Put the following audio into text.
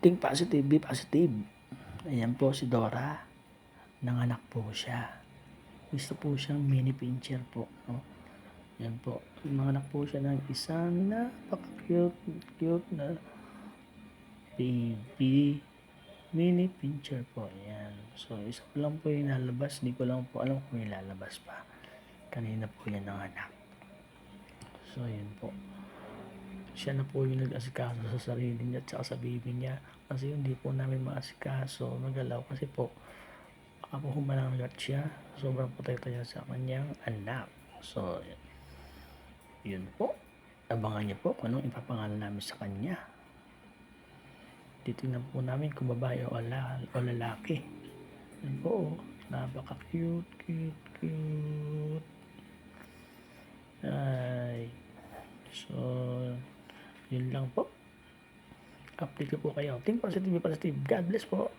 think positive, be positive. Ayan po si Dora. Nanganak po siya. Gusto po siyang mini pincher po. No? Ayan po. Nanganak po siya ng isang napaka-cute na baby mini pincher po. Ayan. So, isa po lang po yung lalabas. Hindi ko lang po alam kung ilalabas pa. Kanina po yan nanganak. So, ayan po. Siya na po yung nag-asikaso sa sarili niya at saka sa baby niya. Kasi hindi po namin maasikaso, magalaw kasi po baka po humanangat siya. Sobrang patay-taya sa kanyang anak. So, yun po. Abangan niyo po kung anong ipapangalan namin sa kanya. Titingnan po namin kung babae o lalaki. Yun po. Napaka-cute. Ay. So, yun lang po. Update ko po kayo. Think positive, be positive. God bless po.